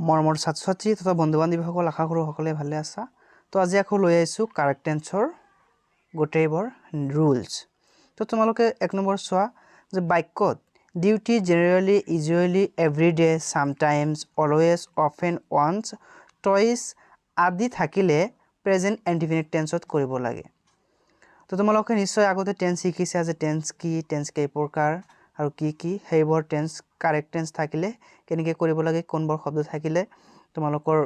মৰমৰ ছাত্ৰ-ছাত্ৰী তথা বন্ধু-বান্ধৱীসকল আশা কৰোঁ সকলোৱে ভালে আছা। তো আজি আকৌ লৈ আহিছোঁ কাৰেক্ট টেন্সৰ গোটেইবোৰ ৰুলছ। তো তোমালোকে এক নম্বৰ চোৱা যে বাক্যত duty generally usually every day sometimes always often once twice আদি থাকিলে প্ৰেজেন্ট ইনডিফিনিট টেন্সত কৰিব লাগে। তো তোমালোকে নিশ্চয় আগতে টেন্স শিকিছা যে টেন্স কি, টেন্স কেই প্ৰকাৰ আৰু কি সেইবোৰ টেন্স কাৰেক্ট টেন্স থাকিলে কেনেকৈ কৰিব লাগে, কোনবোৰ শব্দ থাকিলে তোমালোকৰ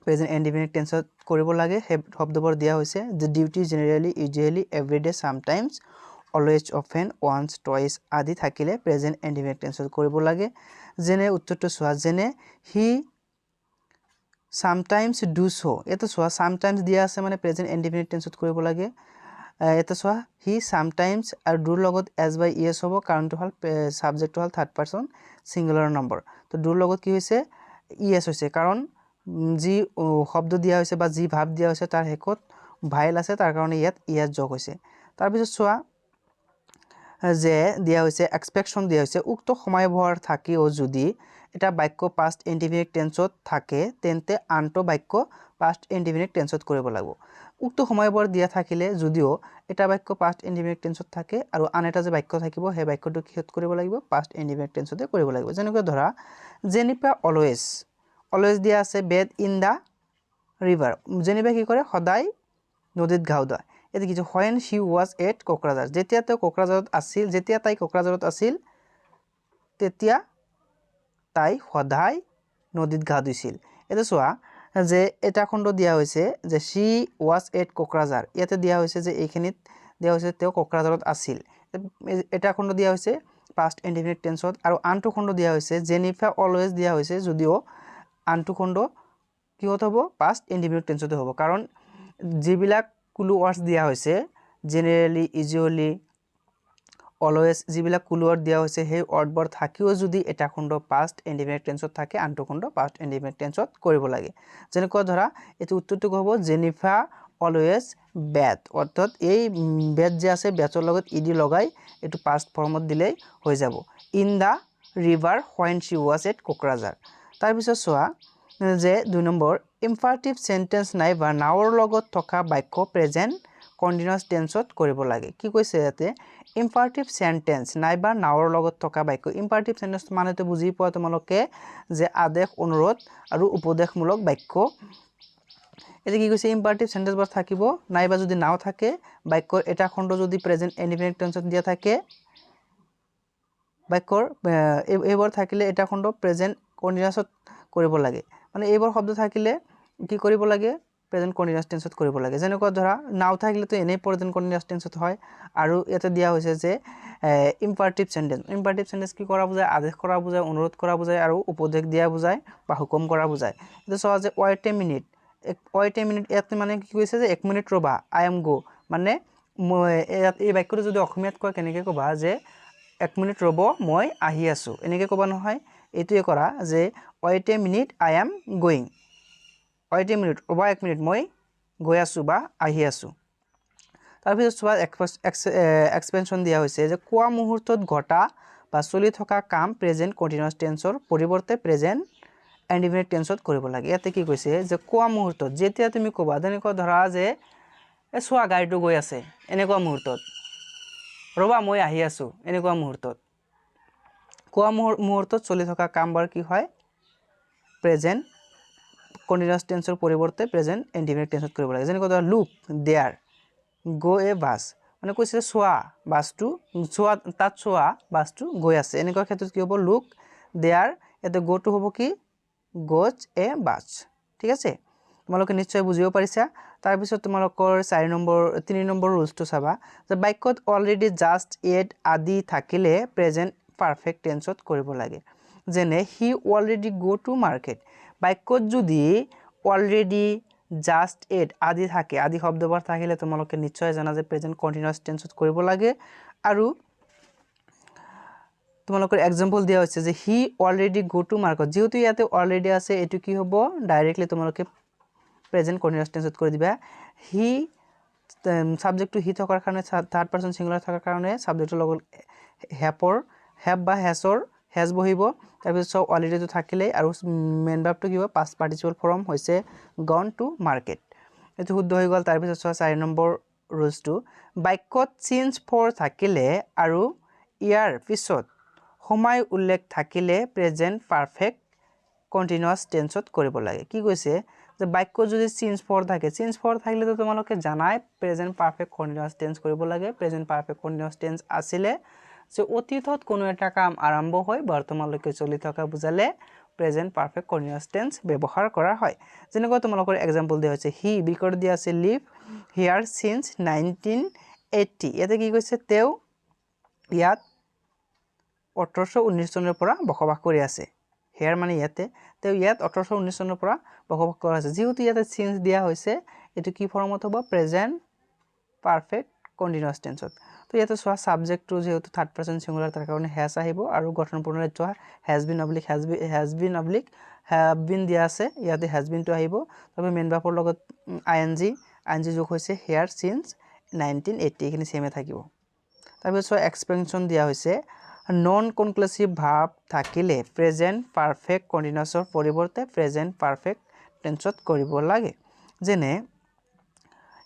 প্ৰেজেন্ট ইনডিফিনিট টেন্সত কৰিব লাগে সেই শব্দবোৰ দিয়া হৈছে যে duty generally usually every day sometimes always often once twice আদি থাকিলে প্ৰেজেন্ট ইনডিফিনিট টেন্সত কৰিব লাগে। যেনে উত্তৰটো চোৱা, যেনে হি সামটাইমছ ডু সো, এটা চোৱা সামটাইমছ দিয়া আছে মানে প্ৰেজেন্ট ইনডিফিনিট টেন্সত কৰিব লাগে। এটা চোৱা হি সামটাইমছ আৰু ডুৰ লগত এজ বাই ইয়েছ হ'ব, কাৰণটো হ'ল সাবজেক্টটো হ'ল থাৰ্ড পাৰ্চন সিঙ্গুলাৰ নম্বৰ। তো ডুৰ লগত কি হৈছে ইয়েছ হৈছে, কাৰণ যি শব্দ দিয়া হৈছে বা যি ভাব দিয়া হৈছে তাৰ শেষত ভাইল আছে, তাৰ কাৰণে ইয়াত ইয়েছ যোগ হৈছে। তাৰপিছত চোৱা যে দিয়া হৈছে এক্সপেকশ্যন দিয়া হৈছে, উক্ত সময়ভৰ থাকিও যদি এটা বাক্য পাষ্ট ইনডিফিনিট টেন্সত থাকে তেন্তে আনটো বাক্য পাষ্ট ইনডিফিনিট টেন্সত কৰিব লাগিব। উক্ত সময়ভৰ দিয়া থাকিলে যদিও এটা বাক্য পাষ্ট ইনডিফিনিট টেন্সত থাকে আৰু আন এটা যে বাক্য থাকিব সেই বাক্যটো কিহত কৰিব লাগিব, পাষ্ট ইনডিফিনিট টেন্সতে কৰিব লাগিব। যেনেকৈ ধৰা জেনিফা অলৱেজ দিয়া আছে bed in the river, Zenifa কি কৰে সদায় নদীত ঘাও ধুৱায়। এতিয়া কি when Shi was at Kokrajhar, যেতিয়া তাই কোকৰাঝাৰত আছিল তেতিয়া তাই সদায় নদীত ঘাও ধুইছিল। এতিয়া চোৱা যে এটা খণ্ড দিয়া হৈছে যে শ্বি ৱাজ এট কোকৰাঝাৰ, ইয়াতে দিয়া হৈছে যে এইখিনিত দিয়া হৈছে তেওঁ কোকৰাঝাৰত আছিল। এটা খণ্ড দিয়া হৈছে পাষ্ট ইনডিফিনিট টেন্সত আৰু আনটো খণ্ড দিয়া হৈছে জেনিফা অলৱেজ দিয়া হৈছে যদিও আনটো খণ্ড কিহত হ'ব, পাষ্ট ইনডিফিনিট টেন্সতে হ'ব, কাৰণ যিবিলাক ক্লু ৱৰ্ডছ দিয়া হৈছে জেনেৰেলি ইউজুৱেলি অলৱেজ যিবিলাক ক্লু ৱৰ্ড দিয়া হৈছে সেই ৱৰ্ডবোৰ থাকিও যদি এটা খণ্ড পাষ্ট ইনডিফিনিট টেন্সত থাকে আনটো খণ্ড পাষ্ট ইনডিফিনিট টেন্সত কৰিব লাগে। যেনেকৈ ধৰা এইটো উত্তৰটো হ'ব জেনিফা অলৱেজ বেড, অৰ্থাৎ এই বেড যে আছে বেডৰ লগত ইডি লগাই এইটো পাষ্ট ফৰ্মত দিলেই হৈ যাব। In the river when Shi was at Kokrajhar. তাৰপিছত চোৱা যে 2 নম্বৰ ইম্পাৰেটিভ সেন্টেন্স নাইবা নাওৰ লগত থকা বাক্য প্ৰেজেন্ট কন্টিনিউয়াছ টেন্সত কৰিব লাগে। কি কৈছে ইয়াতে ইম্পাৰেটিভ সেন্টেন্স নাইবা নাওৰ লগত থকা বাক্য। ইম্পাৰেটিভ সেন্টেন্স মানেতো বুজি পোৱা তোমালোকে যে আদেশ, অনুৰোধ আৰু উপদেশমূলক বাক্য। এতিয়া কি কৈছে ইম্পাৰেটিভ সেন্টেন্সবোৰ থাকিব, নাইবা যদি নাও থাকে বাক্যৰ এটা খণ্ড যদি প্ৰেজেন্ট ইনডিফিনিট টেন্সত দিয়া থাকে বাক্যৰ এইবোৰ থাকিলে এটা খণ্ড প্ৰেজেন্ট কন্টিনিউয়াছত কৰিব লাগে। মানে এইবোৰ শব্দ থাকিলে কি কৰিব লাগে, প্ৰেজেন্ট কন্টিনিউয়াছ টেন্সত কৰিব লাগে। যেনেকৈ ধৰা নাও থাকিলেতো এনেই প্ৰেজেন্ট কন্টিনিউয়াছ টেন্সত হয়, আৰু ইয়াতে দিয়া হৈছে যে ইম্পাৰেটিভ সেন্টেন্স কি কৰা বুজায়, আদেশ কৰা বুজায়, অনুৰোধ কৰা বুজায় আৰু উপদেশ দিয়া বুজায় বা হুকুম কৰা বুজায়। এতিয়া চোৱা যে ৱেইট এ মিনিট ইয়াতে মানে কি কৈছে যে 1 মিনিট ৰ'বা, আই এম গো, মানে এই বাক্যটো যদি অসমীয়াত কয় কেনেকৈ ক'বা যে 1 মিনিট ৰ'ব মই আহি আছোঁ, এনেকৈ ক'বা নহয়। এইটোৱে কৰা যে wait a minute I am going, wait a minute ৰ'বা 1 মিনিট মই গৈ আছোঁ বা আহি আছোঁ। তাৰপিছত চোৱা এক্সপেনশ্যন দিয়া হৈছে যে কোৱা মুহূৰ্তত ঘটা বা চলি থকা কাম প্ৰেজেন্ট কন্টিনিউয়াছ টেন্সৰ পৰিৱৰ্তে প্ৰেজেন্ট ইনডিফিনিট টেন্সত কৰিব লাগে। ইয়াতে কি কৈছে যে কোৱা মুহূৰ্তত, যেতিয়া তুমি ক'বা, যেনেকৈ ধৰা যে চোৱা গাড়ীটো গৈ আছে, এনেকুৱা মুহূৰ্তত, ৰ'বা মই আহি আছোঁ, এনেকুৱা মুহূৰ্তত। কোৱা মুহূৰ্তত চলি থকা কামবোৰ কি হয়, প্ৰেজেন্ট কন্টিনিউয়াছ টেন্সৰ পৰিৱৰ্তে প্ৰেজেন্ট ইনডিফিনিট টেন্সত কৰিব লাগে। যেনেকৈ ধৰা look there go a bus, মানে কৈছে চোৱা বাছটো, তাত চোৱা বাছটো গৈ আছে, এনেকুৱা ক্ষেত্ৰত কি হ'ব লুক দেয়াৰ, ইয়াতে গ'টো হ'ব কি গোজ এ বাছ। ঠিক আছে, তোমালোকে নিশ্চয় বুজিব পাৰিছা। তাৰপিছত তোমালোকৰ 3 নম্বৰ ৰুলছটো চাবা যে বাক্যত অলৰেডি, জাষ্ট, এড আদি থাকিলে প্ৰেজেন্ট পাৰফেক্ট টেন্সত কৰিব লাগে। যেনে হি অলৰেডি গো টু মাৰ্কেট, বাক্যত যদি অলৰেডি, জাষ্ট, এড আদি থাকে, আদি শব্দবোৰ থাকিলে তোমালোকে নিশ্চয় জানা যে প্ৰেজেন্ট কন্টিনিউয়াছ টেন্সত কৰিব লাগে। আৰু তোমালোকৰ এক্সাম্পল দিয়া হৈছে যে হি অলৰেডি গো টু মাৰ্কেট, যেহেতু ইয়াতে অলৰেডি আছে এইটো কি হ'ব ডাইৰেক্টলি তোমালোকে প্ৰেজেন্ট কন্টিনিউয়াছ টেন্সত কৰি দিবা। হি সাবজেক্টটো হি থকাৰ কাৰণে থাৰ্ড পাৰ্চন সিঙ্গুলাৰ থকাৰ কাৰণে সাবজেক্টৰ লগত হেভ বা হেছৰ হেজ বহিব তাৰপিছত সব অলৰেডি থাকিলে আৰু মেইন ভাৰ্বটো কি হ'ব পাষ্ট পাৰ্টিচিপল ফৰ্ম হৈছে গন টু মাৰ্কেট এটো শুদ্ধ হৈ গ'ল তাৰপিছত 4 নম্বৰ ৰুলছটো বাক্যত চেঞ্জ ফৰ থাকিলে আৰু ইয়াৰ পিছত সময় উল্লেখ থাকিলে প্ৰেজেন্ট পাৰফেক্ট কন্টিনিউয়াস টেন্সত কৰিব লাগে কি কৈছে যে বাক্য যদি চেঞ্জ ফৰ থাকে চেঞ্জ ফৰ থাকিলে তো তোমালোকে জানাই প্ৰেজেন্ট পাৰফেক্ট কন্টিনিউয়াস টেন্স কৰিব লাগে প্ৰেজেন্ট পাৰফেক্ট কন্টিনিউয়াস টেন্স আছিলে যে অতীতত কোনো এটা কাম আৰম্ভ হয় বৰ্তমানলৈকে চলি থকা বুজালে প্ৰেজেন্ট পাৰফেক্ট কন্টিনিউয়াস টেন্স ব্যৱহাৰ কৰা হয় যেনেকৈ তোমালোকৰ এক্সাম্পল দিয়া হৈছে হি বিকট দিয়া আছে লিভ হিয়াৰ সিন্স 1980 ইয়াতে কি কৈছে তেও ইয়াত 1819 চনৰ পৰা বসবাস কৰি আছে হেয়াৰ মানে ইয়াতে তেও ইয়াত 1819 চনৰ পৰা বসবাস কৰা আছে যেহেতু ইয়াতে সিন্স দিয়া হৈছে এটো কি ফৰ্মত হ'ব প্ৰেজেন্ট পাৰফেক্ট কন্টিনিউয়াস টেন্সত তো ইয়াতে সোয়া সাবজেক্টটো যেহেতু থাৰ্ড পাৰসন সিঙ্গুলাৰ তাৰ কাৰণে হ্যাজ আহিব আৰু গঠন প্ৰণালীত সোয়া হ্যাজ বিন হ্যাভ বিন দিয়া আছে ইয়াতে হ্যাজ বিন তো আহিব তবে মেইন ভাৰ্বৰ লগত আইএনজি যোগ হৈছে হেয়াৰ সিন্স 1980 এখিনি সেমে থাকিব তাৰপিছত এক্সপেনশন দিয়া হৈছে নন কনক্লুসিভ ভাৰ্ব থাকিলে প্ৰেজেন্ট পাৰফেক্ট কন্টিনিউয়াসৰ পৰিৱৰ্তে প্ৰেজেন্ট পাৰফেক্ট টেন্সত কৰিব লাগে যেনে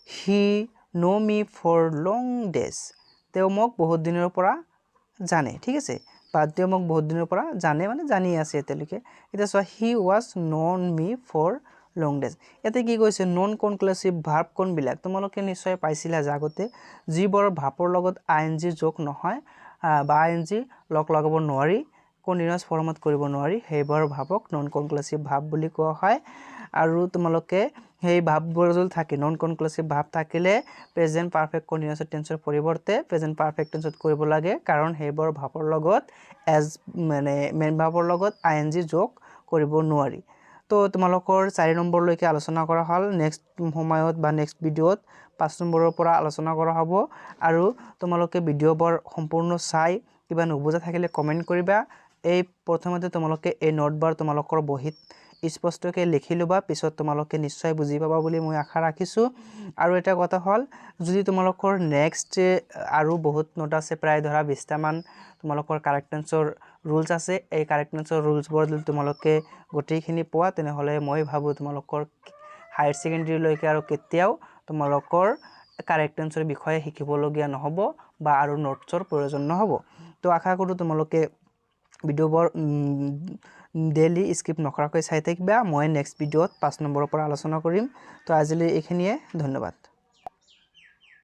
he know me for long days তেও মোক বহুত দিনৰ পৰা জানে ঠিক আছে বা তেও মোক বহুত দিনৰ পৰা জানে মানে জানি আছে এতেলৈকে এটা সো হি ওয়াজ নন মি ফৰ লং ডেজ এতে কি কৈছে নন কনক্লুসিভ ভাৰ্ব কোনবিলাক তোমালোকে নিশ্চয় পাইছিলা জাগতে যিবৰ ভাৰ্বৰ লগত আইএনজি যোগ নহয় বা আইএনজি লগাব নোৱাৰি কন্টিনিউয়াস ফৰ্মত কৰিব নোৱাৰি হেইবৰ ভাবক নন কনক্লুসিভ ভাৰ্ব বুলি কোৱা হয় আৰু তোমালোকে হেই ভাববোৰ যদি থাকে নন কনক্লুসিভ ভাৰ্ব থাকিলে প্ৰেজেন্ট পাৰফেক্ট কন্টিনিউয়াস টেন্সৰ পৰিৱৰ্তে প্ৰেজেন্ট পাৰফেক্ট টেন্সত কৰিব লাগে কাৰণ হেইবৰ ভাবৰ লগত এজ মানে মেইন ভাবৰ লগত আইএনজি যোগ কৰিব নোৱাৰি তো তোমালোকৰ 4 নম্বৰ লৈকে আলোচনা কৰা হল নেক্সট সময়ত বা নেক্সট ভিডিওত 5 নম্বৰৰ পৰা আলোচনা কৰা হ'ব আৰু তোমালোকে ভিডিওবোৰ সম্পূৰ্ণ চাই কিবা নুবুজা থাকিলে কমেন্ট কৰিবা এই প্ৰথমতে তোমালোকে এই নোটবাৰ তোমালোকৰ বহিত স্পষ্টকৈ লিখি লবা পিছত তোমালোকে নিশ্চয় বুজি পাবা বুলি মই আশা ৰাখিছো আৰু এটা কথা হল যদি তোমালোকৰ নেক্সট আৰু বহুত নোট আছে প্ৰায় ধৰা 20 টা মান তোমালোকৰ কাৰেক্ট টেন্সৰ ৰুলস আছে এই কাৰেক্ট টেন্সৰ ৰুলস বোৰ যদি তোমালোকে গোটেইখিনি পোৱা তেনে হলে মই ভাবো তোমালোকৰ হায়াৰ সেকেন্ডাৰী লৈকে আৰু কেতিয়াও তোমালোকৰ কাৰেক্ট টেন্সৰ বিষয়ে শিকিবলগীয়া নহব বা আৰু নোটছৰ প্ৰয়োজন নহব তো আশা কৰো তোমালোকে ভিডিওবোৰ ডেইলি স্কিপ নকৰাকৈ চাই থাকিবা মই নেক্সট ভিডিওত 5 নম্বৰৰ পৰা আলোচনা কৰিম তো আজিলৈ এইখিনিয়ে ধন্যবাদ